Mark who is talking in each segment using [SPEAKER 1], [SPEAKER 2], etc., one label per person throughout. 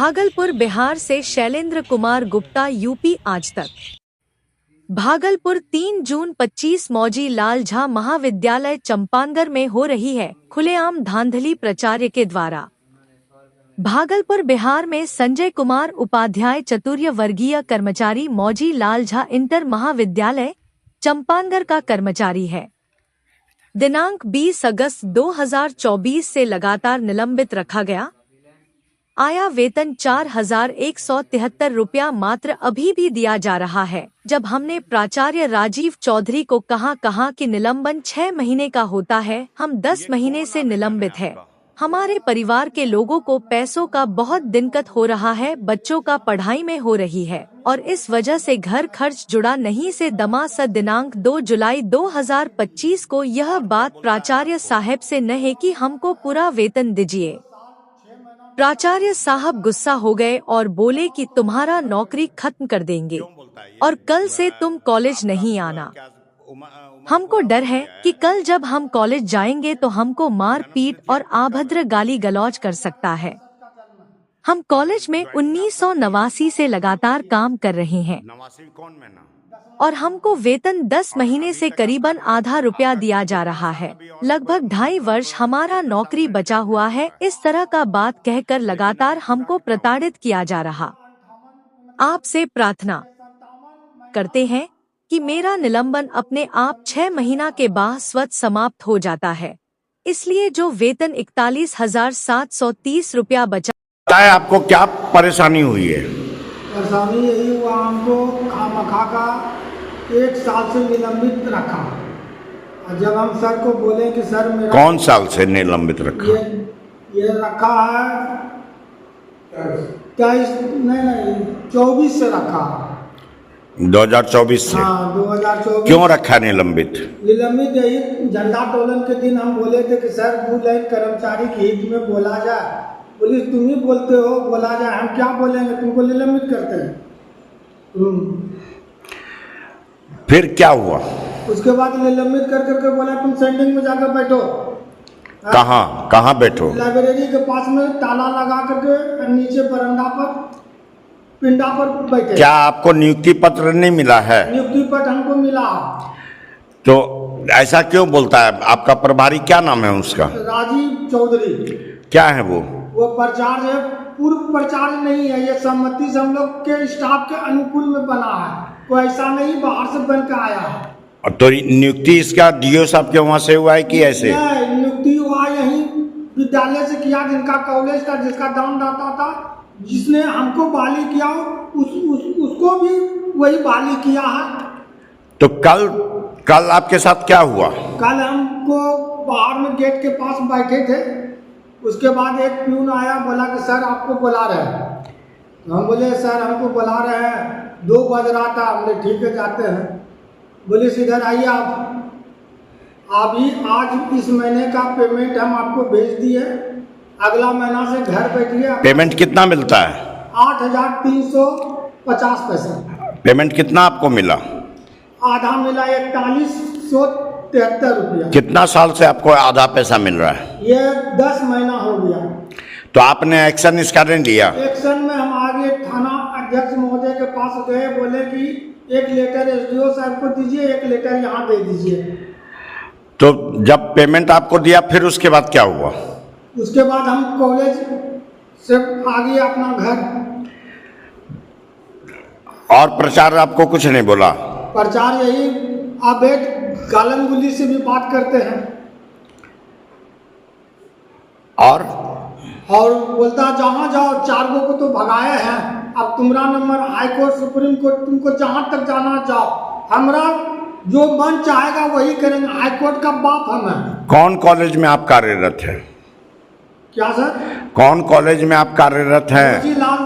[SPEAKER 1] भागलपुर बिहार से शैलेंद्र कुमार गुप्ता यूपी आज तक। भागलपुर 3 जून 25 मौजी लाल झा महाविद्यालय चंपानगर में हो रही है खुलेआम धांधली प्राचार्य के द्वारा। भागलपुर बिहार में संजय कुमार उपाध्याय चतुर्थ वर्गीय कर्मचारी मौजी लाल झा इंटर महाविद्यालय चंपानगर का कर्मचारी है। दिनांक 20 अगस्त 2024 से लगातार निलंबित रखा गया। आया वेतन 4,173 रुपया मात्र अभी भी दिया जा रहा है। जब हमने प्राचार्य राजीव चौधरी को कहा कि निलंबन 6 महीने का होता है, हम 10 महीने से निलंबित है। हमारे परिवार के लोगों को पैसों का बहुत दिक्कत हो रहा है, बच्चों का पढ़ाई में हो रही है और इस वजह से घर खर्च जुड़ा नहीं से दमा स दिनांक 2 जुलाई 2025 को यह बात प्राचार्य साहब से न है कि हमको पूरा वेतन दीजिए। प्राचार्य साहब गुस्सा हो गए और बोले कि तुम्हारा नौकरी खत्म कर देंगे और कल से तुम कॉलेज नहीं आना। हमको डर है कि कल जब हम कॉलेज जाएंगे तो हमको मार पीट और अभद्र गाली गलौज कर सकता है। हम कॉलेज में 1989 से लगातार काम कर रहे हैं और हमको वेतन 10 महीने से करीबन आधा रुपया दिया जा रहा है। लगभग 2.5 वर्ष हमारा नौकरी बचा हुआ है। इस तरह का बात कहकर लगातार हमको प्रताड़ित किया जा रहा। आपसे प्रार्थना करते हैं कि मेरा निलंबन अपने आप 6 महीना के बाद स्वतः समाप्त हो जाता है। इसलिए जो वेतन 41,730 रुपया बचा
[SPEAKER 2] है, आपको क्या परेशानी हुई है?
[SPEAKER 3] परेशानी यही हुआ, हमको खामखा का 1 साल से निलंबित रखा। और जब हम सर को बोले कि सर मेरा
[SPEAKER 2] कौन साल से निलंबित रखा?
[SPEAKER 3] ये रखा है 24 से रखा।
[SPEAKER 2] 2024 से?
[SPEAKER 3] हाँ, 2024।
[SPEAKER 2] क्यों रखा निलंबित?
[SPEAKER 3] यही झंडा तोलन के दिन हम बोले थे कि सर 2 लाइन कर्मचारी के हित में बोला जाए। पुलिस तुम ही बोलते हो बोला जाए, हम क्या बोलेंगे, तुमको निलंबित करते हैं।
[SPEAKER 2] फिर क्या हुआ?
[SPEAKER 3] उसके बाद निलंबित कर बोला तुम सेंटिंग में जाकर बैठो।
[SPEAKER 2] कहाँ बैठो?
[SPEAKER 3] लाइब्रेरी के पास में ताला लगा करके नीचे बरंडा पर पिंडा पर बैठे।
[SPEAKER 2] क्या आपको नियुक्ति पत्र नहीं मिला है?
[SPEAKER 3] नियुक्ति पत्र हमको मिला।
[SPEAKER 2] तो ऐसा क्यों बोलता है? आपका प्रभारी क्या नाम है उसका?
[SPEAKER 3] राजीव चौधरी।
[SPEAKER 2] क्या है वो?
[SPEAKER 3] प्रचार्य है, पूर्व प्रचार्य नहीं है। ये सम्मति से हम लोग के स्टाफ के अनुकूल में बना है, कोई ऐसा नहीं बाहर से बन के आया है।
[SPEAKER 2] तो नियुक्ति इसका डीओ साहब के वहाँ से हुआ है कि ऐसे?
[SPEAKER 3] नियुक्ति हुआ यही विद्यालय से किया, जिनका कॉलेज था, जिसका दानदाता था, जिसने हमको बहाली किया उसको भी वही बहाली किया है।
[SPEAKER 2] तो कल आपके साथ क्या हुआ?
[SPEAKER 3] कल हमको बाहर में गेट के पास बैठे थे। उसके बाद एक प्यून आया, बोला कि सर आपको बुला रहे हैं। तो हम बोले सर हमको बुला रहे हैं, 2 बज रहा था। हमने ठीक है जाते हैं। बोले इधर आइए आप ही आज इस महीने का पेमेंट हम आपको भेज दिए, अगला महीना से घर बैठिए।
[SPEAKER 2] पेमेंट कितना मिलता है?
[SPEAKER 3] 8,350 पैसा।
[SPEAKER 2] पेमेंट कितना आपको मिला?
[SPEAKER 3] आधा मिला 4173 रुपया।
[SPEAKER 2] कितना साल से आपको आधा पैसा मिल रहा है?
[SPEAKER 3] ये 10 महीना हो गया।
[SPEAKER 2] तो आपने एक्शन इसका नहीं लिया?
[SPEAKER 3] एक्शन में हम आगे थाना अध्यक्ष महोदय के पास गए, बोले कि एक लेटर एसडीओ साहब को दीजिए, एक लेटर यहाँ दे दीजिए।
[SPEAKER 2] तो जब पेमेंट आपको दिया फिर उसके बाद क्या हुआ?
[SPEAKER 3] उसके बाद हम कॉलेज से आगे अपना घर।
[SPEAKER 2] और प्रचार आपको कुछ नहीं बोला?
[SPEAKER 3] प्रचार यही आप एक गालन गुली से भी बात करते हैं और बोलता जहाँ जाओ 4 गो को तो भगाए हैं, अब तुम्हारा number high court supreme court, तुमको जहाँ तक जाना जाओ, हमरा जो मन चाहेगा वही करेंगे। हाई कोर्ट का बाप हम हैं।
[SPEAKER 2] कौन कॉलेज में आप कार्यरत हैं?
[SPEAKER 3] क्या सर?
[SPEAKER 2] कौन कॉलेज में आप कार्यरत हैं?
[SPEAKER 3] मौजी लाल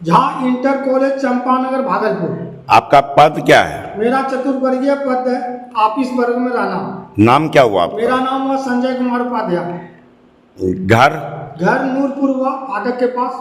[SPEAKER 3] झा इंटर कॉलेज चंपानगर भागलपुर।
[SPEAKER 2] आपका पद क्या है?
[SPEAKER 3] मेरा चतुर्वर्गीय पद है, ऑफिस वर्ग में रहना।
[SPEAKER 2] नाम क्या हुआ आपका?
[SPEAKER 3] मेरा नाम हुआ संजय कुमार उपाध्याय।
[SPEAKER 2] घर?
[SPEAKER 3] घर नूरपुर हुआ, फाटक के पास।